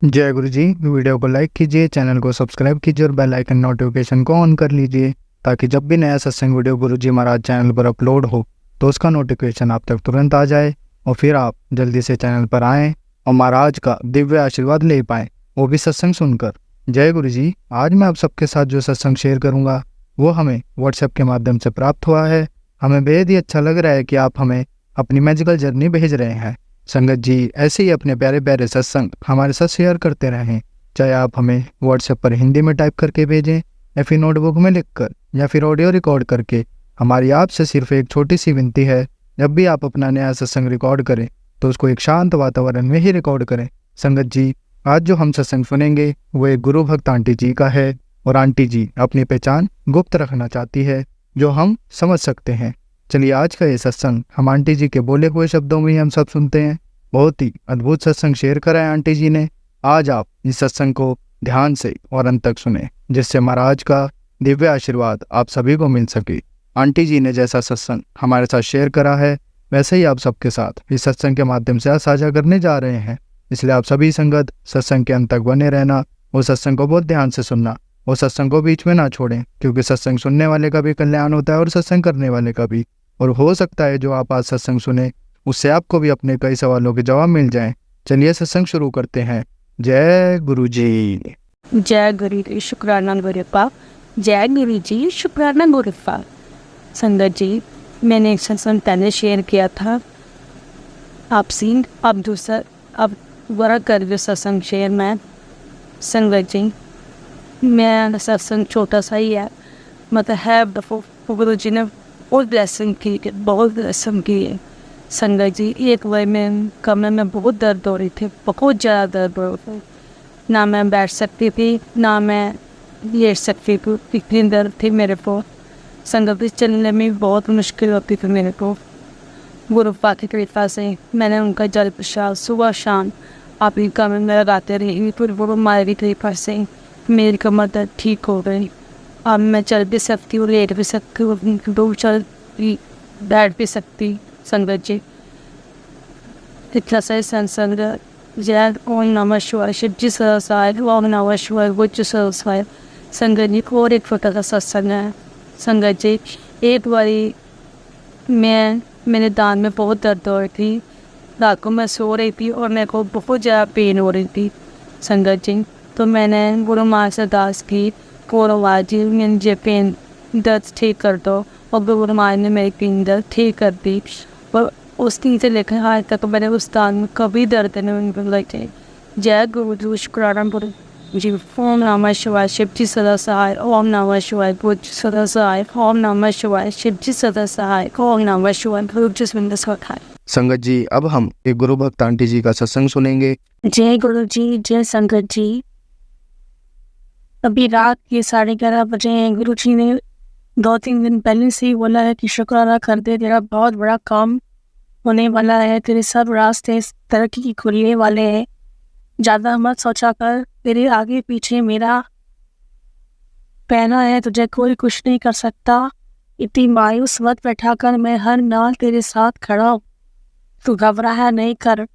जय गुरु जी। वीडियो को लाइक कीजिए, चैनल को सब्सक्राइब कीजिए और बेल आइकन नोटिफिकेशन को ऑन कर लीजिए ताकि जब भी नया सत्संग वीडियो गुरु जी महाराज चैनल पर अपलोड हो तो उसका नोटिफिकेशन आप तक तुरंत आ जाए और फिर आप जल्दी से चैनल पर आएँ और महाराज का दिव्य आशीर्वाद ले पाएँ, वो भी सत्संग सुनकर। जय गुरु जी। आज मैं आप सबके साथ जो सत्संग शेयर करूँगा वो हमें व्हाट्सएप के माध्यम से प्राप्त हुआ है। हमें बेहद ही अच्छा लग रहा है कि आप हमें अपनी मैजिकल जर्नी भेज रहे हैं। संगत जी ऐसे ही अपने प्यारे प्यारे सत्संग हमारे साथ शेयर करते रहें, चाहे आप हमें व्हाट्सएप पर हिंदी में टाइप करके भेजें या फिर नोटबुक में लिखकर या फिर ऑडियो रिकॉर्ड करके। हमारी आपसे सिर्फ एक छोटी सी विनती है, जब भी आप अपना नया सत्संग रिकॉर्ड करें तो उसको एक शांत वातावरण में ही रिकॉर्ड करें। संगत जी आज जो हम सत्संग सुनेंगे वो एक गुरु भक्त आंटी जी का है और आंटी जी अपनी पहचान गुप्त रखना चाहती है जो हम समझ सकते हैं। चलिए आज का ये सत्संग हम आंटी जी के बोले हुए शब्दों में ही हम सब सुनते हैं। बहुत ही अद्भुत सत्संग शेयर करा है आंटी जी ने। आज आप इस सत्संग को ध्यान से और अंत तक सुने जिससे महाराज का दिव्य आशीर्वाद आप सभी को मिल सके। आंटी जी ने जैसा सत्संग हमारे साथ शेयर करा है वैसे ही आप सबके साथ इस सत्संग के माध्यम से साझा करने जा रहे हैं। इसलिए आप सभी संगत सत्संग के अंत तक बने रहना और सत्संग को बहुत ध्यान से सुनना और सत्संग को बीच में ना छोड़ें, क्योंकि सत्संग सुनने वाले का भी कल्याण होता है और सत्संग करने वाले का भी। और हो सकता है जो आप आज सत्संग सुने उससे आपको भी अपने कई सवालों के जवाब मिल जाएं। चलिए सत्संग शुरू करते हैं। जय गुरु जी। जय गुरु जी, शुक्राना गुरुपा। जय गुरु जी, शुक्राना गुरुपा। संगत जी, मैंने एक सत्संग पहले शेयर किया था आपसे, अब दूसरा अब बड़ा कर जो सत्संग शेयर मैं। संगत जी मैं सत्संग छोटा सा ही है, मतलब है गुरु जी ने बहुत ब्लेसिंग की, बहुत ब्लेसिंग की है। संगत जी एक बार मैं कमरे में बहुत दर्द हो रही थी, बहुत ज़्यादा दर्द हो रही थी, ना मैं बैठ सकती थी ना मैं लेट सकती थी, इतनी दर्द थी मेरे को। संगत जी चलने में बहुत मुश्किल होती थी मेरे को। गुरुपा की कृपा से मैंने उनका जल प्रसाद सुबह शाम आप ही कमरे में लगाते रही, फिर गुरु मारी कृपा से मेरी कमर दर्द ठीक हो गई। अब मैं चल भी सकती हूँ, लेट भी सकती हूँ, दो चल बैठ भी सकती। संगत जी इतना सही संसंग जय ओम नमः शिवाय, शिव जी सहसाय, ओम नमः शिवाय, बुद्ध सहसाय। संगत जी और एक छोटा सा सत्संग है। संगत जी एक बारी मेरे दांत में बहुत दर्द हो रही थी, रात को मैं सो रही थी और मेरे को बहुत ज़्यादा पेन हो रही थी। संगत जी तो मैंने गुरु माँ से अरदास की, गुरु माँ जी मुझे पेन दर्द ठीक कर दो, और गुरु माँ ने मेरी पेन दर्द ठीक कर दी। और उस दिन से लेकर आज तक मैंने उस दांत में कभी दर्द नहीं लगे। जय गुरु जी, शुक्राना गुरु जी। ओम नमः शिवाय, शिव जी सदा सहाय, ओम नमः शिवाय, बुद्ध सदा सहाय, ओम नमः शिवाय, शिव जी सदा सहाय, ओम नमः शिवाय, गुरु जी सहाय। संगत जी अब हम एक गुरु भक्त आंटी जी का सत्संग सुनेंगे। जय गुरु जी, जय संगत जी। अभी रात के 11:30 बजे हैं। गुरु जी ने 2-3 दिन पहले से ही बोला है कि शुक्राना कर दे, तेरा बहुत बड़ा काम होने वाला है, तेरे सब रास्ते तरक्की की खुलने वाले हैं, ज़्यादा मत सोचा कर, तेरे आगे पीछे मेरा पहना है, तुझे कोई कुछ नहीं कर सकता, इतनी मायूस मत बैठा कर, मैं हर नाल तेरे साथ खड़ा हूँ, तू घबराया नहीं कर।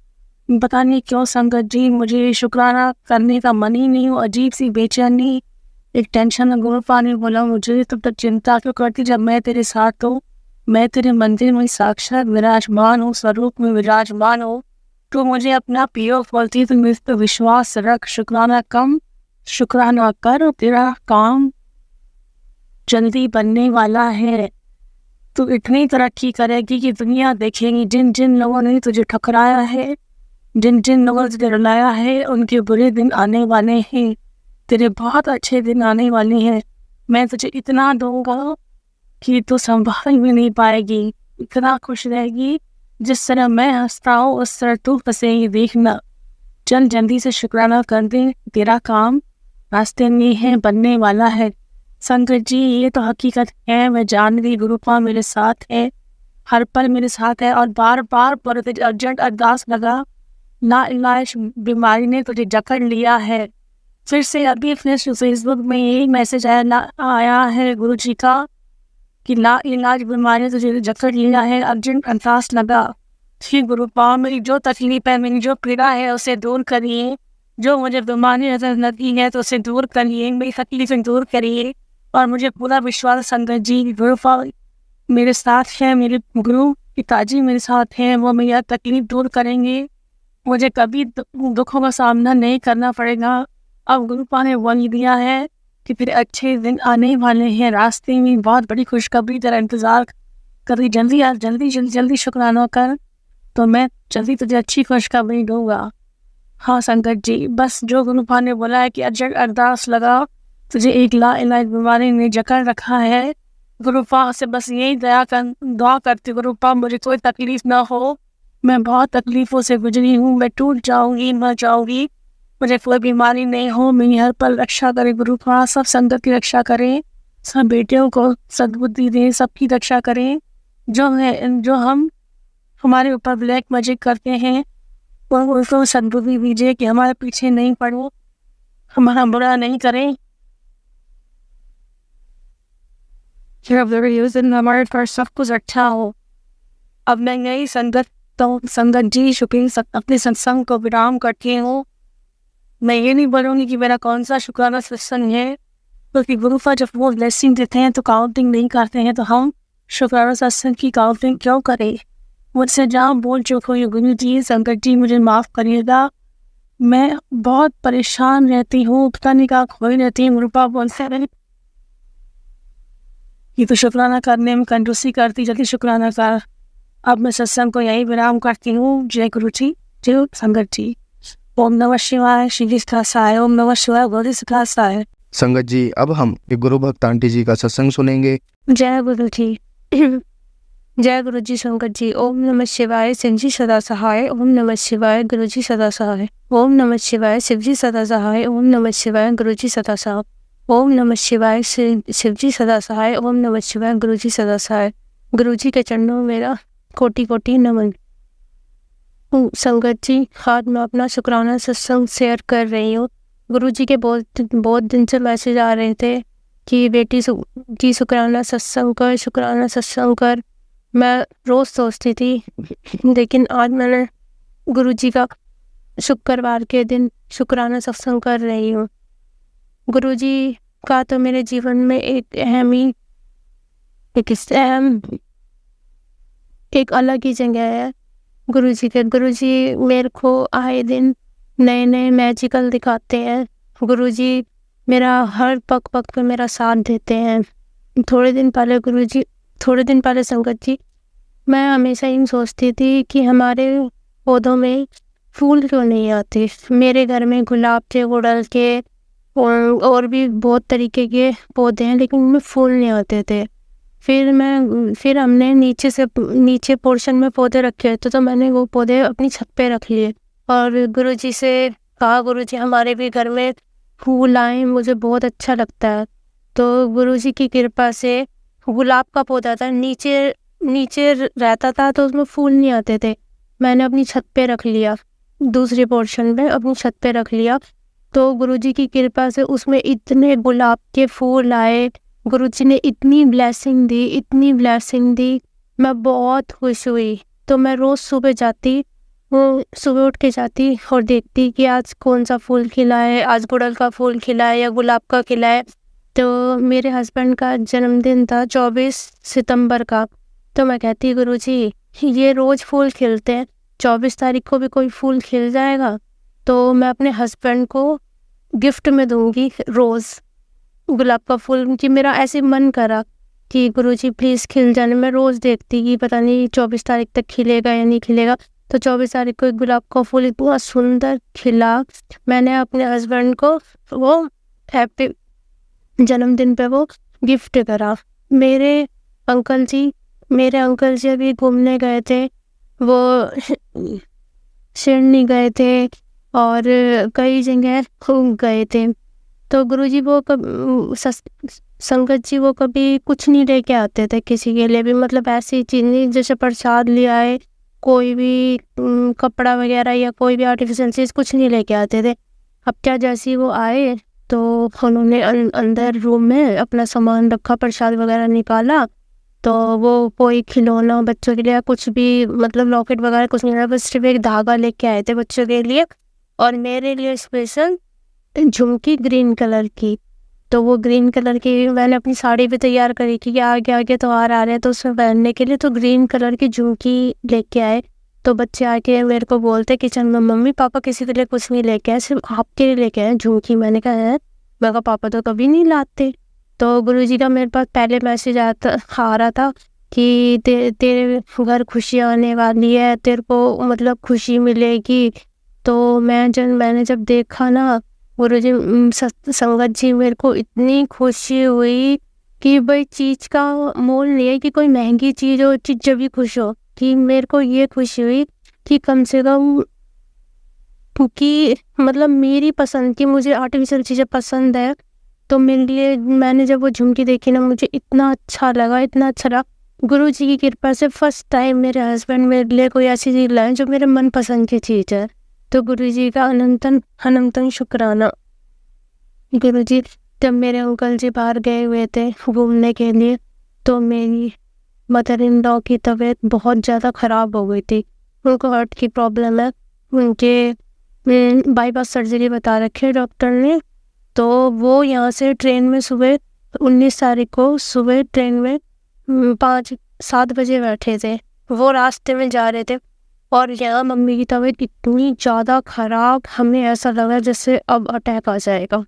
पता नहीं क्यों संगत जी मुझे शुक्राना करने का मन ही नहीं हो, अजीब सी बेचैनी, एक टेंशन। गुरुपा ने बोला मुझे तुम तो चिंता क्यों करती, जब मैं तेरे साथ हूँ, मैं तेरे मंदिर में साक्षात विराजमान हूँ, स्वरूप में विराजमान हूँ, तो मुझे अपना पियो बोलती, तुम इस पर विश्वास रख, शुक्राना कम शुक्राना कर, तेरा काम जल्दी बनने वाला है, तू इतनी तरक्की करेगी कि दुनिया देखेगी। जिन जिन लोगों ने तुझे ठकराया है, जिन जिन लोगों ने तुझे रुलाया है, उनके बुरे दिन आने वाले हैं, तेरे बहुत अच्छे दिन आने वाले हैं। मैं तुझे इतना दूंगा कि तू संभाल भी नहीं पाएगी, इतना खुश रहेगी, जिस तरह मैं हंसता हूँ उस तरह तू हंसेगी, देखना। चल जल्दी से शुक्राना कर दे, तेरा काम रास्ते में है, बनने वाला है। संगत जी ये तो हकीकत है, मैं जान रही गुरुपा मेरे साथ है, हर पल मेरे साथ है, और बार बार बहुत अर्जेंट अरदास लगा, ना इलाज बीमारी ने तुझे जकड़ लिया है। फिर से अभी फेसबुक में यही मैसेज आया है गुरु जी का कि ला इलाज बीमारी तुझे जकड़ लिया है, अर्जेंट अरदास लगा। श्री गुरुपा मेरी जो तकलीफ है, मेरी जो पीड़ा है उसे दूर करिए, जो मुझे बीमारी नजर लगी है तो उसे दूर करिए, मेरी तकलीफें दूर करिए। और मुझे पूरा विश्वास संगत जी गुरुफा मेरे साथ है, मेरे गुरु पिताजी मेरे साथ हैं, वो मेरी तकलीफ दूर करेंगे, मुझे कभी दुखों का सामना नहीं करना पड़ेगा। अब गुरुपा ने बोल दिया है कि फिर अच्छे दिन आने वाले हैं, रास्ते में बहुत बड़ी खुशखबरी तेरा इंतज़ार करी, जल्दी यार जल्दी जल्दी जल्दी शुक्राना कर, तो मैं जल्दी तुझे अच्छी खुशखबरी दूंगा। हाँ संगत जी, बस जो गुरुपा ने बोला है कि अजय अरदास लगा, तुझे एक ला इलाज बीमारी ने जकड़ रखा है, गुरुपा से बस यही दुआ करती गुरुपा मुझे कोई तकलीफ ना हो, मैं बहुत तकलीफ़ों से गुजरी हूँ, मैं टूट जाऊँगी मर जाऊँगी, मुझे कोई बीमारी नहीं हो, मेरी हर पल रक्षा करे गुरुपा, सब संगत की रक्षा करें, सब बेटियों को सद्बुद्धि दें, सबकी रक्षा करें, जो हम हमारे ऊपर ब्लैक मैजिक करते हैं उनको सद्बुद्धि दीजिए कि हमारे पीछे नहीं पड़ो, हमारा बुरा नहीं करें। हमारे पर सब कुछ अच्छा हो। अब मैं नई संगत जी शुक्रिन अपने सत्संग को विराम करती हूँ। मैं ये नहीं बोलूँगी कि मेरा कौन सा शुक्राना सत्संग है, क्योंकि गुरुपा जब वो ब्लेसिंग देते हैं तो काउंटिंग नहीं करते हैं, तो हम शुक्राना सत्संग की काउंटिंग क्यों करें। मुझसे जहाँ बोल चुक हुई गुरु जी संगत जी मुझे माफ़ करिएगा, मैं बहुत परेशान रहती हूँ, पता नहीं कहाँ खोई रहती हूँ। गुरुपा बोलते रहे ये तो शुक्राना करने में कंजूसी करती, जल्दी शुक्राना कर। अब मैं सत्संग को यही विराम करती हूँ। जय गुरु जी, जय संगत जी। ओम नमः शिवाय, श्री खासाय, ओम नमः शिवाय, गौरी खासाय। संगत जी, अब हम एक गुरु भक्त आंटी जी का सत्संग सुनेंगे। जय गुरु जी। जय गुरु जी संगत जी। ओम नमः शिवाय, शिव जी सदा सहाय, ओम नमः शिवाय, गुरु जी सदा सहाय, ओम नमः शिवाय, शिव जी सदा सहाय, ओम नमः शिवाय, गुरु जी सदा सहाय, ओम नमः शिवाय, शिव जी सदा सहाय, ओम नमः शिवाय, गुरु जी सदा सहाय। गुरु जी के चरणों में मेरा कोटि कोटि नमन। संगत जी, आज मैं अपना शुक्राना सत्संग शेयर कर रही हूँ। गुरु जी के बहुत दिन से मैसेज आ रहे थे कि बेटी की शुक्राना सत्संग कर। मैं रोज़ सोचती थी, लेकिन आज मैंने गुरु जी का शुक्रवार के दिन शुक्राना सत्संग कर रही हूँ। गुरु जी का तो मेरे जीवन में एक अलग ही जगह है। गुरु जी मेरे को आए दिन नए नए मैजिकल दिखाते हैं। गुरु जी मेरा हर पग पे मेरा साथ देते हैं। थोड़े दिन पहले संगत जी, मैं हमेशा यूँ सोचती थी कि हमारे पौधों में फूल क्यों नहीं आते। मेरे घर में गुलाब के, गुड़हल के और भी बहुत तरीके के पौधे हैं, लेकिन उनमें फूल नहीं आते थे। फिर हमने नीचे पोर्शन में पौधे रखे थे, तो मैंने वो पौधे अपनी छत पे रख लिए और गुरु जी से कहा, गुरु जी हमारे भी घर में फूल आए, मुझे बहुत अच्छा लगता है। तो गुरु जी की कृपा से गुलाब का पौधा था, नीचे रहता था, तो उसमें फूल नहीं आते थे। मैंने अपनी छत पे रख लिया, दूसरे पोर्शन में अपनी छत पे रख लिया, तो गुरु जी की कृपा से उसमें इतने गुलाब के फूल आए। गुरु जी ने इतनी ब्लेसिंग दी, मैं बहुत खुश हुई। तो मैं रोज़ सुबह उठ के जाती और देखती कि आज कौन सा फूल खिला है, आज गुड़हल का फूल खिला है या गुलाब का खिला है। तो मेरे हस्बैंड का जन्मदिन था 24 सितंबर का, तो मैं कहती, गुरु जी ये रोज़ फूल खिलते हैं, 24 तारीख को भी कोई फूल खिल जाएगा तो मैं अपने हस्बैंड को गिफ्ट में दूंगी रोज़ गुलाब का फूल। कि मेरा ऐसे मन करा कि गुरुजी प्लीज़ खिल जाने। मैं रोज़ देखती कि पता नहीं 24 तारीख तक खिलेगा या नहीं खिलेगा। तो 24 तारीख को एक गुलाब का फूल इतना सुंदर खिला। मैंने अपने हस्बैंड को वो हैप्पी जन्मदिन पे वो गिफ्ट करा। मेरे अंकल जी अभी घूमने गए थे, वो शिरडी गए थे और कई जगह गए थे। तो गुरुजी संगत जी वो कभी कुछ नहीं लेके आते थे किसी के लिए भी, मतलब ऐसी चीज़ नहीं जैसे प्रसाद ले आए, कोई भी कपड़ा वगैरह या कोई भी आर्टिफिशियल चीज़ कुछ नहीं लेके आते थे। अब क्या, जैसे वो आए तो उन्होंने अंदर रूम में अपना सामान रखा, प्रसाद वगैरह निकाला, तो वो कोई खिलौना बच्चों के लिए कुछ भी, मतलब लॉकेट वगैरह कुछ नहीं रहा, बस सिर्फ एक धागा लेके आए थे बच्चों के लिए। और मेरे लिए स्पेशल झुमकी ग्रीन कलर की। तो वो ग्रीन कलर की मैंने अपनी साड़ी भी तैयार करी थी कि आगे आगे त्योहार आ रहे हैं तो उसमें पहनने के लिए, तो ग्रीन कलर की झुमकी लेके आए। तो बच्चे आके मेरे को बोलते किचन में, मम्मी पापा किसी के लिए कुछ नहीं लेके आए, सिर्फ आपके लिए लेके आए झुमकी। मैंने कहा है, मैं कहा पापा तो कभी नहीं लाते। तो गुरुजी का मेरे पास पहले मैसेज आ रहा था कि तेरे घर खुशी आने वाली है, तेरे को मतलब खुशी मिलेगी। तो मैंने जब देखा ना गुरुजी, संगत जी, मेरे को इतनी खुशी हुई कि भाई चीज़ का मोल नहीं है कि कोई महंगी चीज़ हो, चीज़ जब भी खुश हो। कि मेरे को ये खुशी हुई कि कम से कम, क्योंकि मतलब मेरी पसंद की, मुझे आर्टिफिशियल चीज़ें पसंद है, तो मेरे लिए मैंने जब वो झुमकी देखी ना, मुझे इतना अच्छा लगा, इतना अच्छा लगा। गुरुजी की कृपा से फर्स्ट टाइम मेरे हस्बैंड मेरे लिए कोई ऐसी चीज़ लाए जो मेरे मनपसंद की चीज़ है। तो गुरुजी का अनंतन अनंतन शुक्राना। गुरुजी जब मेरे अंकल जी बाहर गए हुए थे घूमने के लिए, तो मेरी मदर इन लॉ की तबीयत बहुत ज़्यादा ख़राब हो गई थी। उनको हार्ट की प्रॉब्लम है, उनके बाईपास सर्जरी बता रखी है डॉक्टर ने। तो वो यहाँ से ट्रेन में सुबह 19 तारीख को सुबह ट्रेन में 5-7 बजे बैठे थे। वो रास्ते में जा रहे थे और यहाँ मम्मी की तबीयत इतनी ज़्यादा ख़राब, हमें ऐसा लगा जैसे अब अटैक आ जाएगा।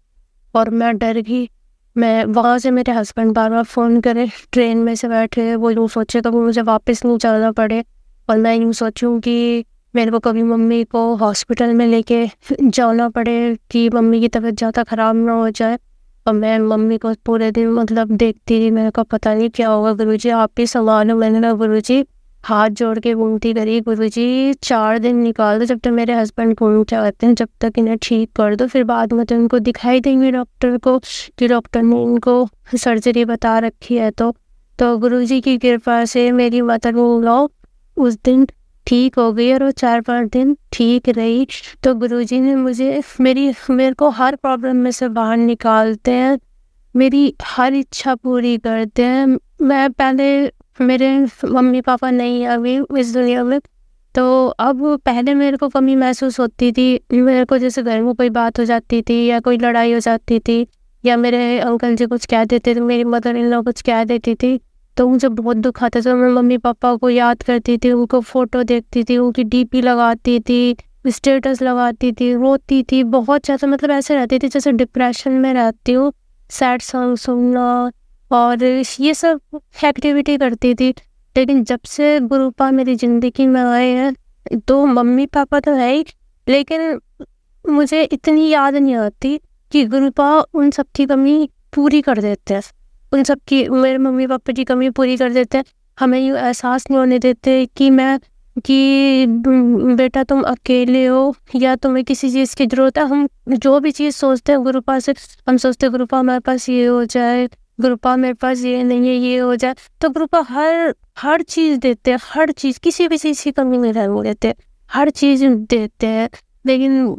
और मैं डर गई। मैं वहाँ से मेरे हस्बैंड बार बार फ़ोन करे, ट्रेन में से बैठे, वो यूँ सोचे कभी मुझे वापस नहीं जाना पड़े, और मैं यूँ सोचूं कि मेरे को कभी मम्मी को हॉस्पिटल में लेके जाना पड़े कि मम्मी की तबीयत ज़्यादा ख़राब ना हो जाए। और मैं मम्मी को पूरे दिन मतलब देखती रही, मेरे को पता नहीं क्या होगा, गुरुजी आप ही संभालो। मैंने कहा गुरुजी, हाथ जोड़ के विनती करी, गुरुजी 4 दिन निकाल दो, जब तक मेरे हस्बैंड पहुँच जाते हैं, जब तक इन्हें ठीक कर दो, फिर बाद में तो इनको दिखाई देंगे डॉक्टर को कि डॉक्टर ने इनको सर्जरी बता रखी है। तो गुरुजी की कृपा से मेरी मदर इन लॉ उस दिन ठीक हो गई और वो 4-5 दिन ठीक रही। तो गुरुजी ने मेरे को हर प्रॉब्लम में से बाहर निकालते हैं, मेरी हर इच्छा पूरी करते हैं। मैं पहले, मेरे मम्मी पापा नहीं अभी इस दुनिया में, तो अब पहले मेरे को कमी महसूस होती थी। मेरे को जैसे घर में कोई बात हो जाती थी या कोई लड़ाई हो जाती थी या मेरे अंकल जी कुछ कह देते थे, मेरी मदर इन लॉ कुछ कह देती थी, तो मुझे बहुत दुख आता था। मैं मम्मी पापा को याद करती थी, उनको फ़ोटो देखती थी, उनकी डीपी लगाती थी, स्टेटस लगाती थी, रोती थी बहुत ज़्यादा, मतलब ऐसे रहती थी जैसे डिप्रेशन में रहती हूँ। सैड सॉन्ग सुनना और ये सब एक्टिविटी करती थी। लेकिन जब से गुरुपा मेरी ज़िंदगी में आए हैं, तो मम्मी पापा तो है ही, लेकिन मुझे इतनी याद नहीं आती कि गुरुपा उन सब की कमी पूरी कर देते हैं, उन सब की, मेरे मम्मी पापा की कमी पूरी कर देते हैं। हमें यूँ एहसास नहीं होने देते कि बेटा तुम अकेले हो या तुम्हें किसी चीज़ की ज़रूरत है। हम जो भी चीज़ सोचते हैं गुरुपा से, हम सोचते हैं गुरुपा मेरे पास ये हो जाए, गुरुपा मेरे पास ये नहीं है, ये हो जाए। तो गुरुपा हर चीज़ देते हैं, हर चीज़, किसी भी चीज़ की कमी नहीं रहने देते, हर चीज़ देते हैं। लेकिन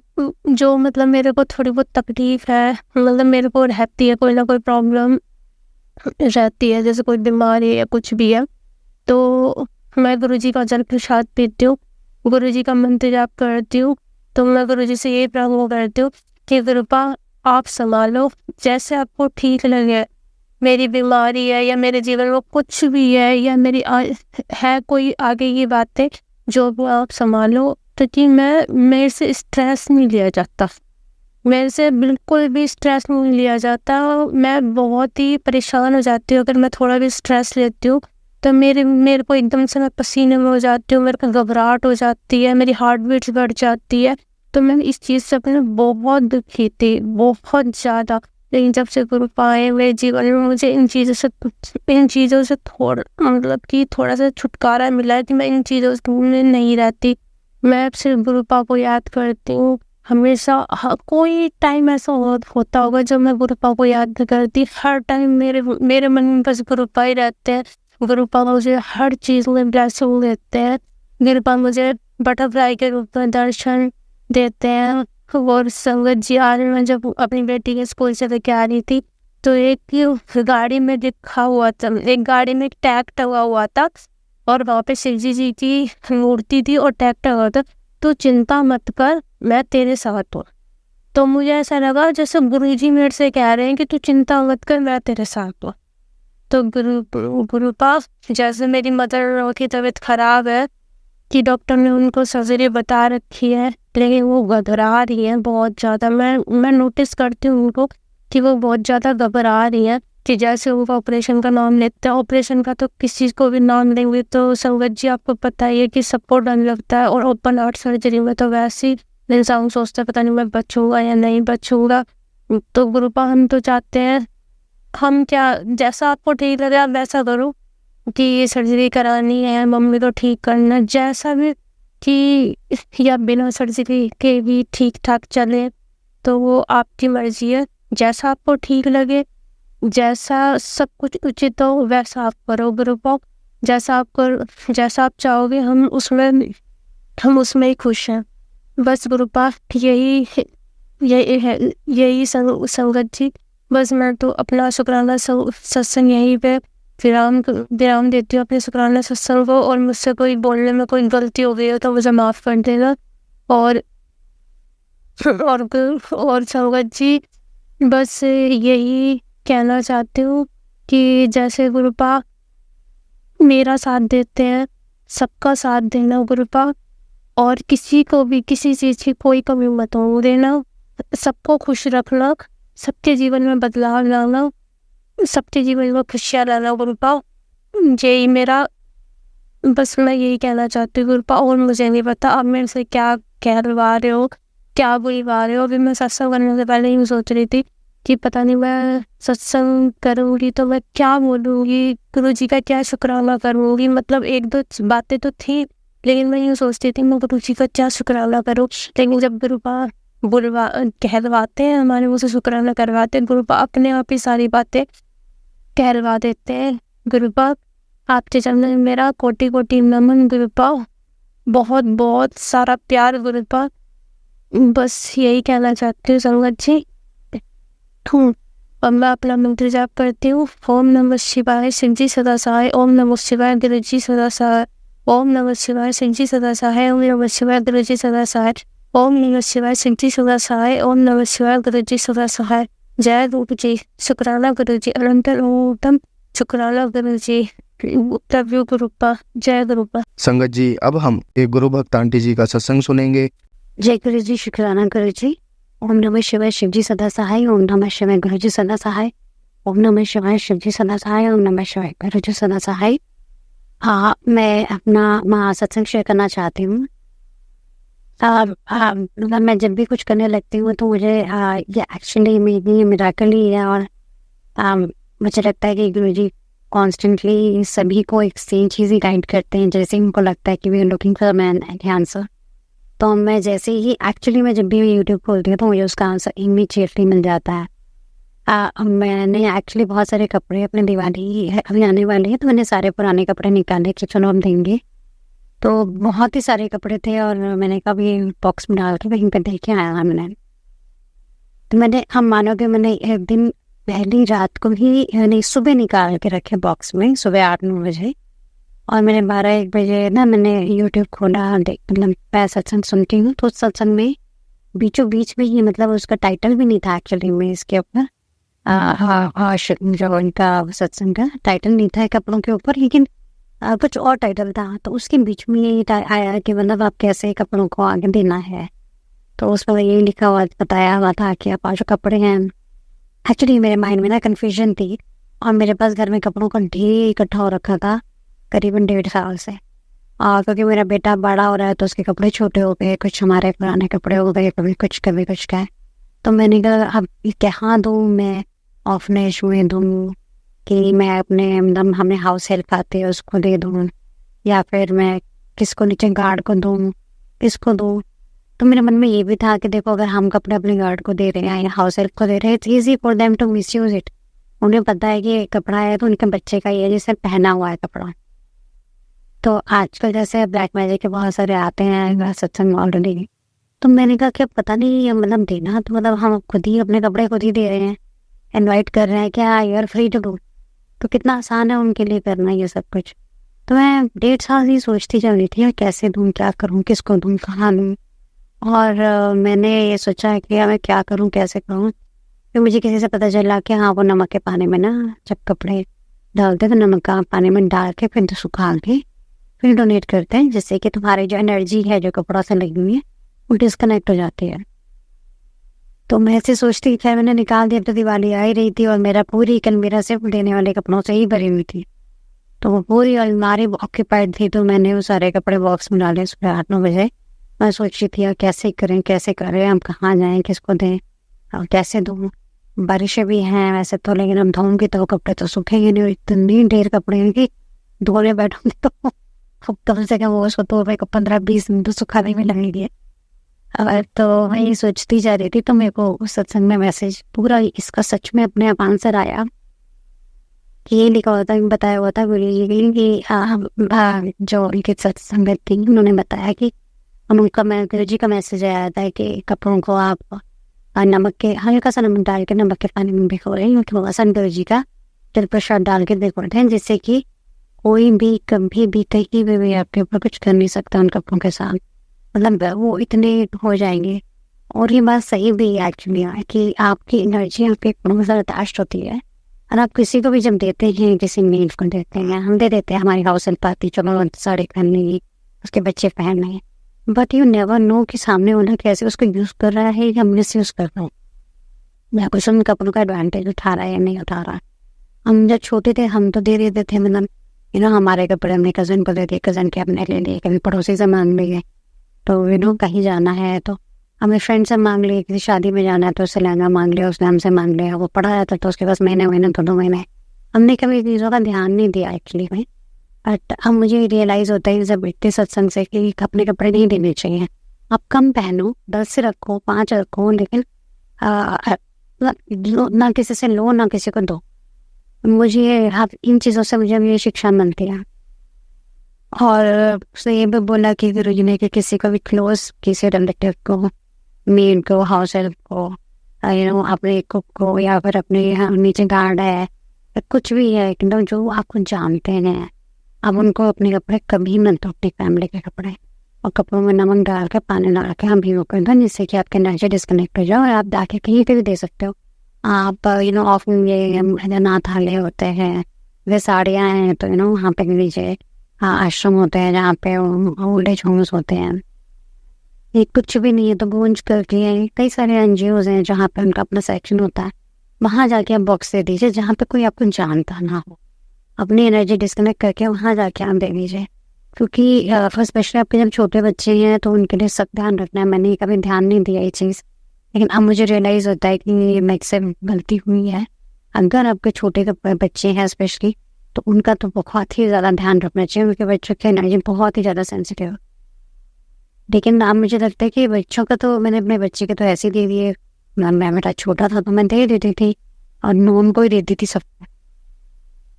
जो मतलब मेरे को थोड़ी बहुत तकलीफ़ है, मतलब मेरे को रहती है, कोई ना कोई प्रॉब्लम रहती है, जैसे कोई बीमारी या कुछ भी है, तो मैं गुरुजी का जल प्रसाद पीती हूँ, गुरुजी का मंत्र जाप करती हूँ। तो मैं गुरुजी से ये प्रार्थना करती हूँ कि गुरुपा आप संभालो, जैसे आपको ठीक लगे। मेरी बीमारी है या मेरे जीवन में कुछ भी है या है कोई आगे की बातें, जो भी आप संभालो, क्योंकि मेरे से स्ट्रेस नहीं लिया जाता, मेरे से बिल्कुल भी स्ट्रेस नहीं लिया जाता। मैं बहुत ही परेशान हो जाती हूँ अगर मैं थोड़ा भी स्ट्रेस लेती हूँ, तो मेरे को एकदम से मैं पसीने में हो जाती हूँ, मेरे को घबराहट हो जाती है, मेरी हार्ट बीट्स बढ़ जाती है। तो मैं इस चीज़ से अपने बहुत दुखी थी, बहुत ज़्यादा। लेकिन जब से गुरु पाए मेरे जीवन में, मुझे इन चीज़ों से थोड़ा सा छुटकारा मिला है कि मैं इन चीज़ों से नहीं रहती। मैं सिर्फ गुरुपा को याद करती हूँ हमेशा। कोई टाइम ऐसा होता होगा जब मैं गुरुपा को याद नहीं करती, हर टाइम मेरे मन में बस गुरुपा ही रहते हैं। गुरुपा मुझे हर चीज़ में ब्लेसिंग देते हैं, गुरुपा मुझे बटरफ्लाई के रूप में दर्शन देते हैं। और संगत जी, आज मैं जब अपनी बेटी के स्कूल से लेके आ रही थी, तो एक गाड़ी में लिखा हुआ था, एक गाड़ी में एक टैग टंगा हुआ था और वहाँ पे शिव जी की मूर्ति थी और टैग टंगा था, तो चिंता मत कर, मैं तेरे साथ हूँ। तो मुझे ऐसा लगा जैसे गुरुजी मेरे से कह रहे हैं कि तू चिंता मत कर, मैं तेरे साथ हूँ। तो गुरुपा जैसे मेरी मदर की तबीयत खराब है कि डॉक्टर ने उनको सर्जरी बता रखी है, लेकिन वो घबरा रही है बहुत ज़्यादा। मैं नोटिस करती हूँ उनको कि वो बहुत ज़्यादा घबरा रही है कि जैसे उनका ऑपरेशन का नाम लेते हैं, ऑपरेशन का तो किसी को भी नाम लेंगे तो संगत जी आपको पता ही है कि सबको डर लगता है, और ओपन हार्ट सर्जरी में तो वैसे ही इंसान सोचता है पता नहीं मैं बचूंगा या नहीं बचूंगा। तो गुरुपा हम तो चाहते हैं, हम क्या जैसा आपको ठीक लगे आप वैसा करो कि ये सर्जरी करानी है, मम्मी को ठीक करना, जैसा भी कि या बिना सर्जरी के भी ठीक ठाक चले तो वो आपकी मर्जी है। जैसा आपको ठीक लगे, जैसा सब कुछ उचित हो वैसा आप करो गुरुपा। जैसा आप चाहोगे हम उसमें ही खुश हैं। बस गुरुपा यही है, यही संगत जी। बस मैं तो अपना शुक्राना सत्संग यहीं पे विराम देती हूँ अपने शुक्राना सत्संग को, और मुझसे कोई बोलने में कोई गलती हो गई हो तो मुझे माफ़ कर देना। और संगत जी बस यही कहना चाहती हूँ कि जैसे गुरुपा मेरा साथ देते हैं, सबका साथ देना गुरुपा, और किसी को भी किसी चीज़ की कोई कमी मत होने देना, सबको खुश रखना, सबके जीवन में बदलाव लाना, सबके जीवन में खुशियाँ लाना गुरुपा। यही मेरा, बस मैं यही कहना चाहती हूँ गुरुपा। और मुझे नहीं पता आप मेरे से क्या कहलवा रहे हो, क्या बुलवा रहे हो। अभी मैं सत्संग करने से पहले ही सोच रही थी कि पता नहीं मैं सत्संग करूँगी तो मैं क्या बोलूँगी, गुरु जी का क्या शुक्राना करूँगी। मतलब एक दो बातें तो थी, लेकिन मैं यूँ सोचती थी मैं गुरु जी का क्या शुक्राना करूँ। लेकिन जब गुरुपा कहलवाते हैं, हमारे मुँह से शुक्राना करवाते हैं, गुरुपा अपने आप ही सारी बातें कहलवा देते हैं। गुरुपा आपके चरणों में मेरा कोटि कोटि नमन गुरुपा, बहुत बहुत सारा प्यार गुरुपा। बस यही कहना चाहती हूँ संगत जी। अब मैं अपना मंत्र जाप करती हूँ। ओम नमः शिवाय शिव जी सदा सहाय, ओम नमः शिवाय गुरु जी सदा सहाय, ओम नमः शिवाय शिव जी सदा सहाय, ओम नमः शिवाय गुरु जी सदा सहाय, ओम नमः शिवाय शिव जी सदा सहाय, ओम नमः शिवाय गुरु जी सदा सहाय। जय रूप जी, शुक्राना गुरु जी, अनंतर उत्तम शुक्राना गुरु जी। लव यू गुरुपा, जय गुरुपा। संगत जी अब हम एक गुरु भक्त आंटी जी का सत्संग सुनेंगे। जय गुरु जी, शुक्राना गुरु जी। ओम नमः शिवाय शिव जी सदा सहाय, ओम नमः शिवाय गुरु जी सदा सहाय, ओम नमः शिवाय शिव जी सदा सहाय, ओम नमः शिवाय गुरु जी सदा सहाय। हाँ, मैं अपना महासत्संग शेयर करना चाहती हूँ। मतलब मैं जब भी कुछ करने लगती हूँ तो मुझे ये एक्चुअली मेरी मिराकल ही है, और मुझे लगता है कि गुरु जी कॉन्स्टेंटली सभी को एक सेम चीज़ ही गाइड करते हैं। जैसे उनको लगता है कि we are looking for man answer, तो मैं जैसे ही एक्चुअली मैं जब भी यूट्यूब खोलती हूँ तो मुझे उसका आंसर इमीडिएटली मिल जाता है। मैंने एक्चुअली बहुत सारे कपड़े, अपने दिवाली अभी आने वाली है तो मैंने सारे पुराने कपड़े निकाले कि चलो हम देंगे। तो बहुत ही सारे कपड़े थे और मैंने कभी बॉक्स में डाल के वहीं पर देख के आया मैंने। तो हम मानोगे मैंने एक दिन पहली रात को ही यानी सुबह निकाल के रखे बॉक्स में, सुबह 8-9 बजे, और मैंने 12-1 बजे ना मैंने यूट्यूब खोला, मतलब मैं सत्संग सुनती हूँ तो सत्संग में बीचों बीच में ही, मतलब उसका टाइटल भी नहीं था एक्चुअली में इसके ऊपर, जो इनका सत्संग का टाइटल नहीं था कपड़ों के ऊपर, लेकिन कुछ और टाइटल था। तो उसके बीच में यही आया कि मतलब आप कैसे कपड़ों को आगे देना है। तो उसमें यही लिखा हुआ बताया हुआ था कि आप जो कपड़े हैं, एक्चुअली मेरे माइंड में ना कन्फ्यूजन थी, और मेरे पास घर में कपड़ों का ढेर इकट्ठा हो रखा था करीबन 1.5 साल से। क्योंकि मेरा बेटा बड़ा हो रहा है तो उसके कपड़े छोटे हो गए, कुछ हमारे पुराने कपड़े हो गए, कभी कुछ का। तो मैंने कहा अब कहाँ दूँ मैं, ऑर्फनेज में दूँ कि मैं अपने मतलब हमने हाउस हेल्प आते हैं उसको दे दूँ, या फिर मैं किसको नीचे गार्ड को दूँ, किसको दूँ। तो मेरे मन में ये भी था कि देखो अगर हम कपड़े अपने गार्ड को दे रहे हैं या हाउस हेल्प को दे रहे हैं, it's easy for them to misuse it. उन्हें पता है कि कपड़ा है तो उनके बच्चे का ही है जिसने पहना हुआ है कपड़ा। तो आजकल जैसे ब्लैक मैजिक के बहुत सारे आते हैं सत्संग ऑलरेडी, तो मैंने कहा कि पता नहीं मतलब देना तो मतलब हम खुद ही अपने कपड़े खुद ही दे रहे हैं, इनवाइट कर रहे हैं क्या, you are free to do. तो कितना आसान है उनके लिए करना ये सब कुछ। तो मैं 1.5 साल ही सोचती चल रही थी कैसे दूँ, क्या करूँ, किसको दूँ, कहाँ दूँ। और मैंने ये सोचा कि अब मैं क्या करूं, कैसे करूं। फिर मुझे किसी से पता चला कि हाँ, वो नमक के पानी में ना जब कपड़े डालते हैं तो नमक का पानी में डाल के फिर तो सुखा के फिर डोनेट करते हैं, जिससे कि तुम्हारी जो एनर्जी है जो कपड़ों से लगी हुई है वो डिस्कनेक्ट हो जाती है। तो मैं ऐसे सोचती थी, मैंने निकाल दिया। तो दिवाली आ ही रही थी और मेरा पूरी अलमीरा सिर्फ देने वाले कपड़ों से ही भरी हुई थी। तो वो पूरी अलमारी ऑक्यूपाइड थी। तो मैंने वो सारे कपड़े बॉक्स में डाले सुबह 8-9 बजे। मैं सोच रही थी यार कैसे करें, हम कहाँ जाएं, किसको दें और कैसे दूँ। बारिशें भी हैं वैसे तो, लेकिन अब धोऊंगी तो वो कपड़े तो सूखेंगे नहीं। और इतनी ढेर कपड़े हैं कि धोने बैठूंगी तो खूब कम से कम वो उसको तो मेरे को 15-20 मिनट तो सुखाने में लगेंगे। तो मैं ये सोचती जा रही थी तो मेरे को उस सत्संग में मैसेज पूरा इसका सच में अपने आप आंसर आया कि ये लिखा हुआ था, बताया हुआ था गुरु जी की जो उनके सत्संग थी उन्होंने बताया कि उनका गुरु जी का मैसेज आया था कि कपड़ों को आप नमक के हल्का सा नमक डाल के नमक के पानी में भिगो रहे हैं। थोड़ा सा गुरु जी का जल प्रसाद डाल के भिगो रहे हैं, जिससे कि कोई भी कभी भी कहीं भी आपके ऊपर कुछ कर नहीं सकता उन कपड़ों के साथ। मतलब वो इतने हो जाएंगे। और ये बात सही भी एक्चुअली है कि आपकी एनर्जी आपके कपड़ों के साथ अटैच होती है। और आप किसी को भी जब देते हैं, किसी नीड को देते हैं, हम दे देते हैं हमारी हाउस हेल्प पाती, चलो साड़ी पहन लेंगी, उसके बच्चे पहन लेंगे, बट यू नेवर नो कि सामने वाला कैसे उसको यूज कर रहा है या मिस यूज कर रहा है, या कुछ उन कपड़ों का एडवांटेज उठा रहा है या नहीं उठा रहा। हम जब छोटे थे हम तो दे देते थे, मतलब हमारे कपड़े हमने कजन को दे दिए, कजन के अपने ले लिए, कभी पड़ोसी से मांग लिए। तो कहीं जाना है तो हमें फ्रेंड से मांग लिए, किसी शादी में जाना है तो उससे लहंगा मांग लिया, उसने हमसे मांग लिया। वो पढ़ा रहता तो उसके पास महीने 2-2 महीने। हमने कभी चीज़ों का ध्यान नहीं दिया एक्चुअली में। बट अब मुझे रियलाइज़ होता है जब इतने सत्संग से कि अपने कपड़े नहीं देने चाहिए। आप कम पहनो, 10 से रखो, 5 रखो, लेकिन ना किसी से लो ना किसी को दो। मुझे आप इन चीज़ों से मुझे ये शिक्षा मिलती है। और उसने ये भी बोला कि गुरु जी ने कि किसी को भी क्लोज, किसी रिलेटिव को, मेड को, हाउस हेल्प को, अपने कुक को, या फिर अपने नीचे गार्ड है, कुछ भी है एकदम जो आपको जानते हैं, अब उनको अपने कपड़े कभी मत दो, अपनी फैमिली के कपड़े। और कपड़ों में नमक डाल के पानी डाल के हम भिगो कर दो, जिससे कि आपके एनर्जी डिस्कनेक्ट हो जाए और आप जाके कहीं पे भी दे सकते हो। आप ऑफन ये नाथ वाले होते हैं, वे साड़ियाँ हैं तो वहाँ पे लीजिए। आश्रम होते हैं जहाँ पे ओल्ड एज होम्स होते हैं। ये कुछ भी नहीं है तो गूंज करके कई सारे NGOs हैं जहाँ पे उनका अपना सेक्शन होता है, वहाँ जाके आप बॉक्स दे दीजिए जहाँ पे कोई आपको जानता ना हो। अपनी एनर्जी डिस्कनेक्ट करके वहाँ जाके आप दे दीजिए। क्योंकि स्पेशली आपके जब छोटे बच्चे हैं तो उनके लिए सब ध्यान रखना है। मैंने कभी ध्यान नहीं दिया ये चीज़, लेकिन अब मुझे रियलाइज़ होता है कि ये मेरे गलती हुई है। अगर आपके छोटे बच्चे हैं स्पेशली तो उनका तो बहुत ही ज़्यादा ध्यान रखना चाहिए, क्योंकि बच्चों की एनर्जी बहुत ही ज़्यादा सेंसिटिव है। लेकिन अब मुझे लगता है कि बच्चों का तो मैंने अपने बच्चे के तो ऐसे दे दिए। मैं बेटा छोटा था तो मैं दे देती थी और नॉन को ही देती थी सबको।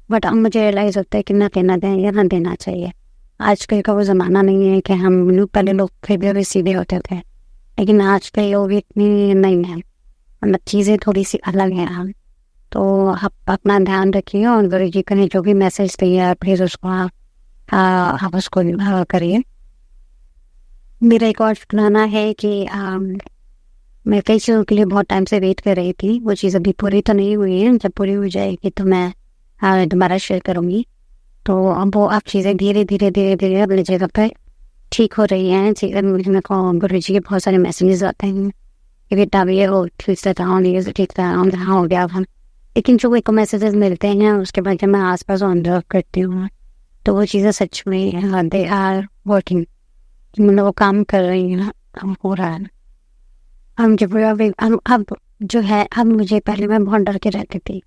बट अब मुझे रियलाइज़ होता है कि ना कहना दें या ना देना चाहिए। आजकल का वो ज़माना नहीं है कि हम लोग, पहले लोग फिर भी सीधे होते थे, लेकिन आजकल लोग इतनी नहीं है, मतलब चीज़ें थोड़ी सी अलग हैं। हम तो आप अपना ध्यान रखिए और गुरु जी ने जो भी मैसेज दिया प्लीज़ उसको आप उसको करिए। मेरा एक और शुक्राना है कि मैं कई चीज़ों के लिए बहुत टाइम से वेट कर रही थी। वो चीज़ अभी पूरी तो नहीं हुई है, जब पूरी हो जाएगी तो मैं दोबारा शेयर करूँगी। तो अब वो आप चीज़ें धीरे धीरे अपनी जगह पर ठीक हो रही हैं। मेरे को गुरु जी के बहुत सारे मैसेजेस आते हैं कि बेटा ये हो ठीक से हो गया हम। लेकिन जो एक मैसेजेस मिलते हैं उसके बाद जब मैं आसपास ऑब्जर्व करती हूँ तो वो चीज़ें सच में दे आर वर्किंग, मतलब वो काम कर रही है, काम हो रहा है। अब जो है, अब मुझे पहले मैं बहुत डर के रहती थी,